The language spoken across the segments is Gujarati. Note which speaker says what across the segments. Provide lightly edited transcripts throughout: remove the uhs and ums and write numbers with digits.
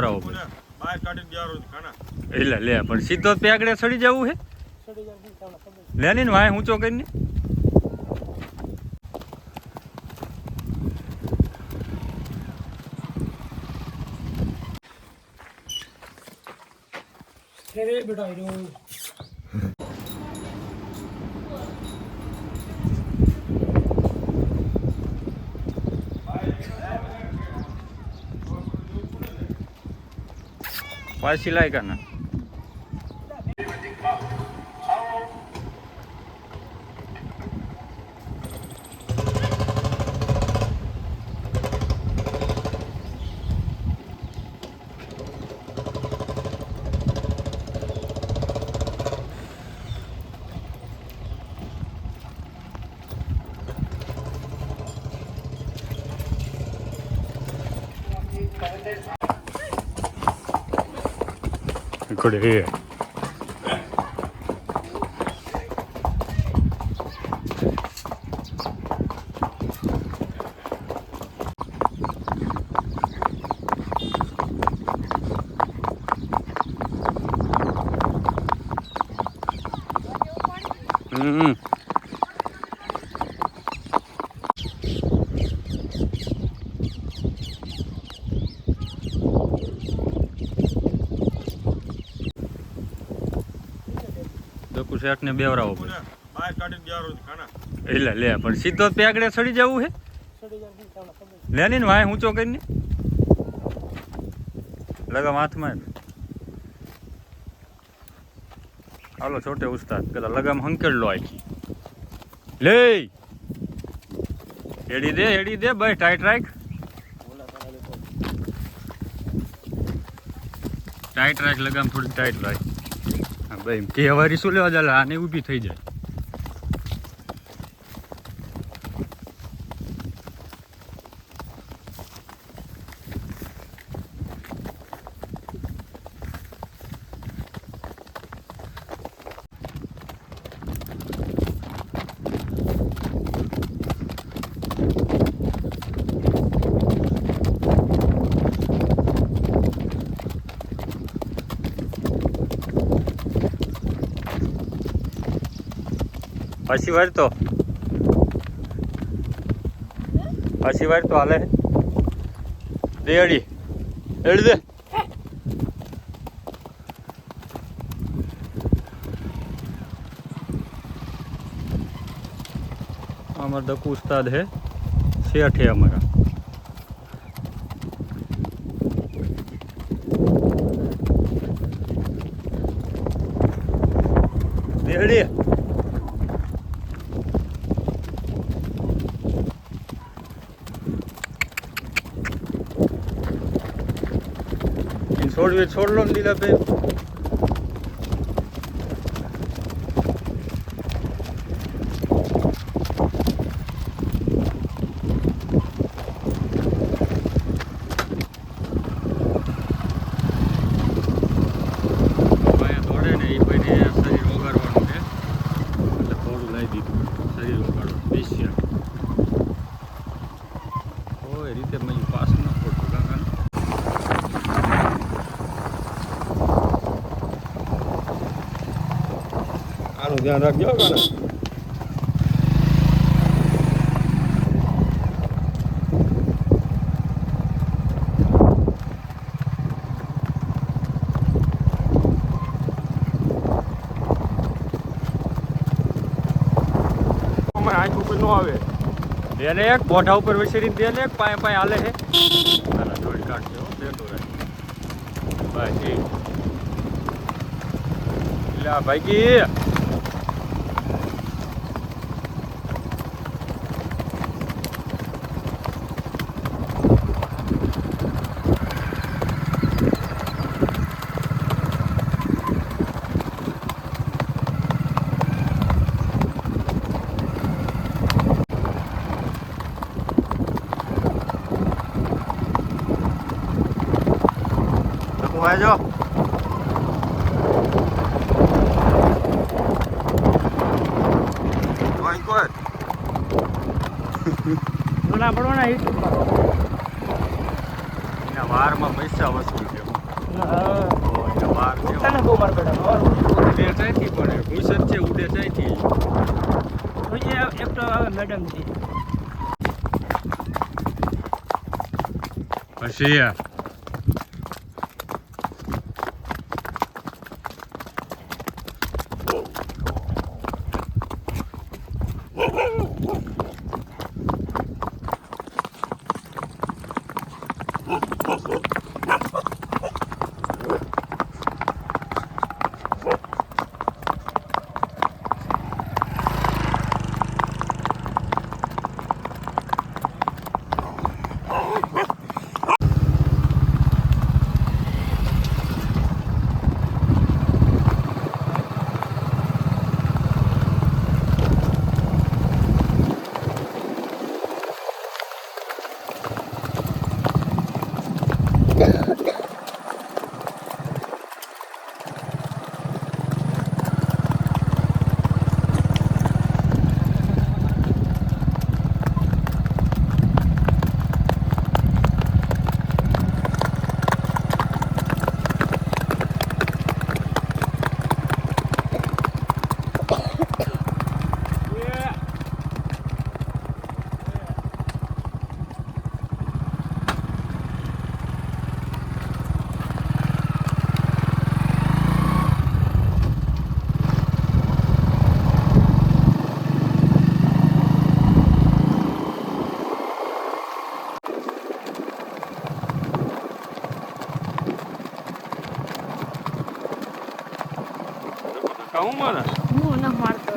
Speaker 1: બરાબર એટલે લે પણ સીધો પેગડે સડી જવું હે લેની ને વાય ઊંચો કરીને પાછી લાય કાના ఇక్కడ શેઠ ને બેવરાવો પડે એટલે લે પણ સીધો પેગડે સડી જવું હે લેની ને વાય ઊંચો કરીને લગામ હાથમાં હાલો છોટે ઉસ્તાદ કદા લગામ હંકેડ લો આખી લે હેડી દે ભાઈ ટાઈટ રાખ લગામ થોડી ટાઈટ રાખ ભાઈ કે હવારી શું લેવા ચાલે આને ઊભી થઈ જાય પાછી વાર તો હાલે દે એડી દે हमारा दकू उस्ताद है सेठ है हमारा देहड़ी छोड़ लो लीला पे દોડે ને એ ભાઈને શરીર વગાડવાનું છે એટલે થોડું લઈ દીધું શરીર વગાડવાનું બેસ્યા હોય રીતે મેં પાસ ન ખોટું કાકા આનું ધ્યાન રાખજો કાના આંખ ઉપર ન આવે એને એક મોઢા ઉપર વિસરી દે ને એક પાય હાલે છે દોડ કાઢજો બેઠો રહે ભાઈ લા ભાઈ જો ભાઈ કોઈ ના પડવાના હિટ ના વારમાં પૈસા વસૂલ છે હું
Speaker 2: હા
Speaker 1: વાર
Speaker 2: તને બહુ માર બેટા
Speaker 1: ઉડે ચાયથી પણ ભૂસર છે ઉડે ચાયથી
Speaker 2: એક તો આવે મેડમ થી
Speaker 1: પછી કહું મને
Speaker 2: હું ન મારતો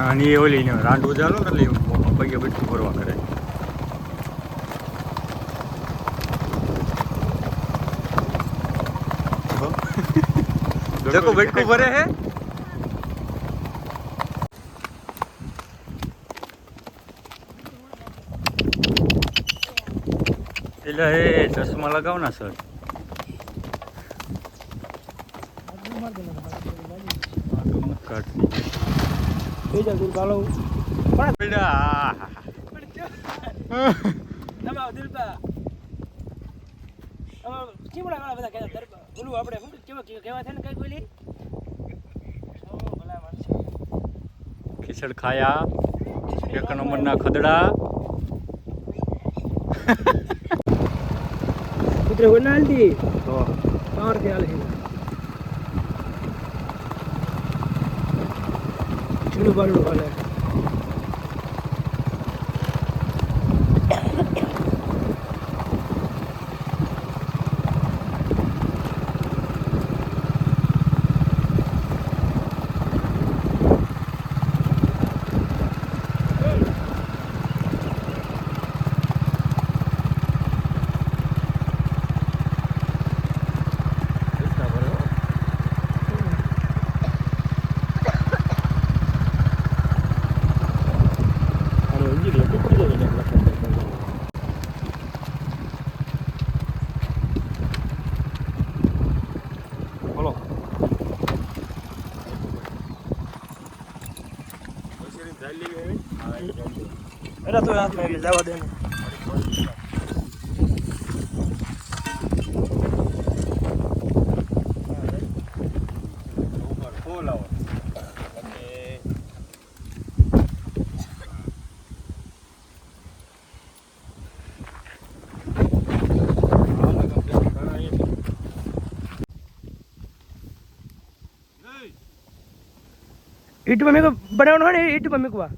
Speaker 1: અને એ ઓલી ને રાંડું ચાલો ને એટલે પગે બધું ફરવા કરે જકો બેટકું ભરે હે એટલે એ ચશ્મા લગાવ ના સર
Speaker 2: બીજા દૂર કાલો
Speaker 1: બેટા
Speaker 2: તમારો દિલબા ચીમડા વાળા બધા કહેતા દરબા બોલું આપણે શું કેવા કેવા છે ને કઈ બોલી ભલા માણસ
Speaker 1: ખીચડ ખાયા એક નંબરના ખદડા
Speaker 2: કુતરે વના હાલતી
Speaker 1: તો
Speaker 2: પાવર થી હાલે ચીડું બારડું હાલે એના તો હાથ માં જવા દે ને યુટ્યુબ મેં બનાવવાનું હોય ને યુટ્યુબ મૂકવા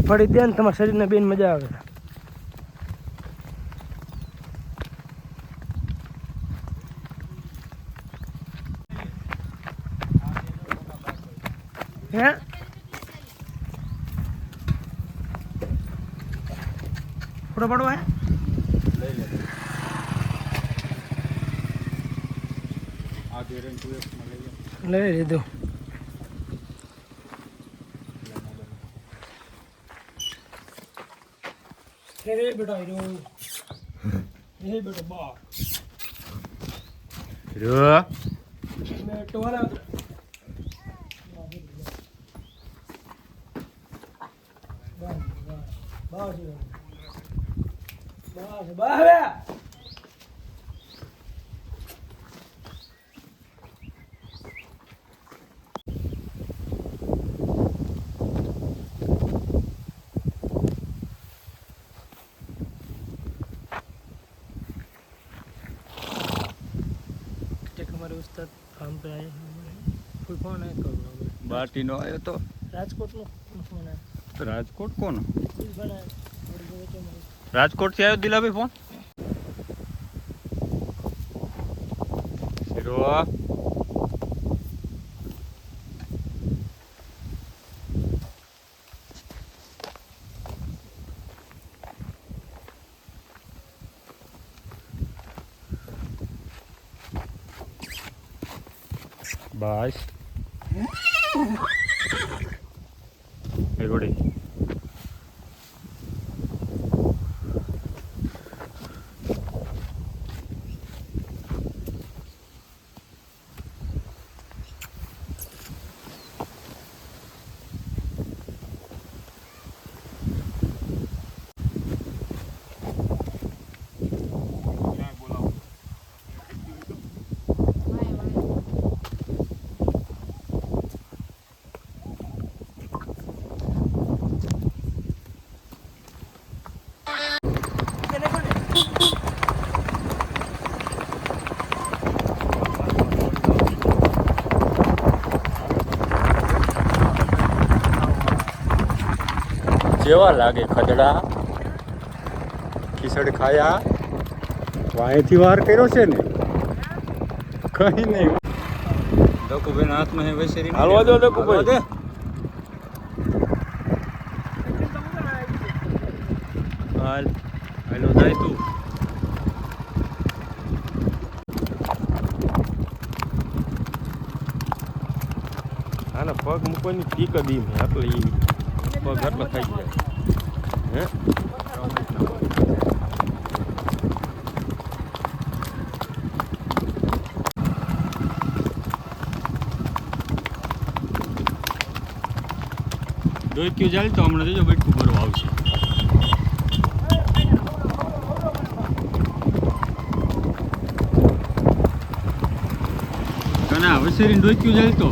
Speaker 2: ફરી દે ને તમારા શરીરને બેન મજા આવે હે ફોટો પાડવો હે લઈ લીધું બેટા બેટા બા ટોલા हमारे उस्ताद काम पे आए हैं कोई फोन है करो
Speaker 1: बाटी नो आयो तो
Speaker 2: राजकोट नो फोन है
Speaker 1: राजकोट कोण
Speaker 2: कुछ बना है
Speaker 1: राजकोट से आयो दिला भाई फोन हीरो बस रोड़ी જેવા લાગે ખદડા ખીચડ ખાયા વાંયથી વાર કર્યો છે ને કઈ નહીં દકુભાઈ હાથમાં હે વેસરી હાલવા દો દકુભાઈ હાલ હાલો જાય તું આના પગ મૂકવાની ટીક દીમ એટલે પગ આટલો થઈ જાય હે 2 क्यों જાય તો હમણાં જોજો બેટકું ભરવા આવશે કના વસેરીને 2 क्यों જાય તો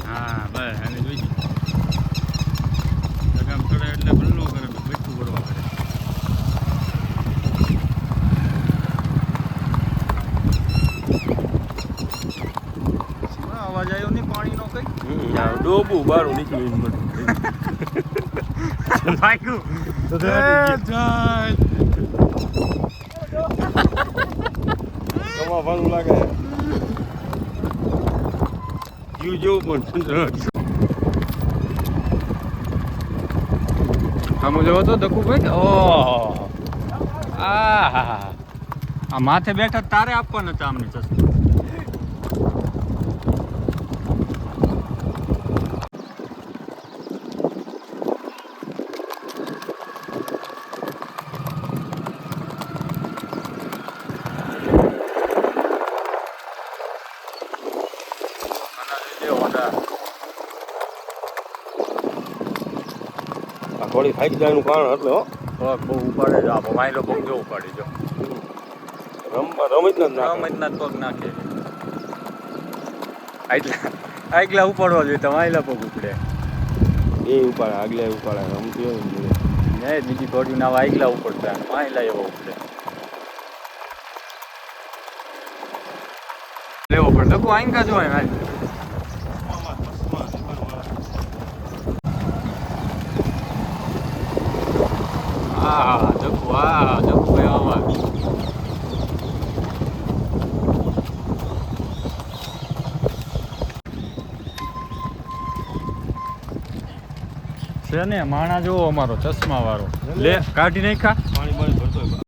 Speaker 1: હા બસ આને જોઈ લગામ થોડા એટલે બલ્લો કરે બેટકું ભરવા કરે અવાજ આવ્યો નહીં પાણીનો કઈ ડોબું બારું નીકળ્યું ભાગ્યું તો કમા ભાલું લાગે યુ જેવું પણ આમ જોવો તો દકુભાઈ ઓહ આ માથે બેઠા તારે આપવાના હતા આમને ચશ્મા થોડી ફાઈટ જવાનું કારણ એટલે હો પગ બહુ ઉપાડે છે આ માયલો પગ જો ઉપાડી જો
Speaker 3: રમત જ
Speaker 1: રમતના પગ નાખે આગલા ઉપાડવા જોઈએ તો માયલા પગ ઉપડે
Speaker 3: એ ઉપાડે આગલા ઉપાડે રમતી હોય ને
Speaker 1: ને બીજી ઘોડીયું ના આગલા ઉપડતા માયલા એવો ઉપડે લેવો પડે તો આઈન કા જોવાય ભાઈ જગુ ભાઈ આવા છે ને માણા જોવો અમારો ચશ્મા વાળો લે કાઢી નાખા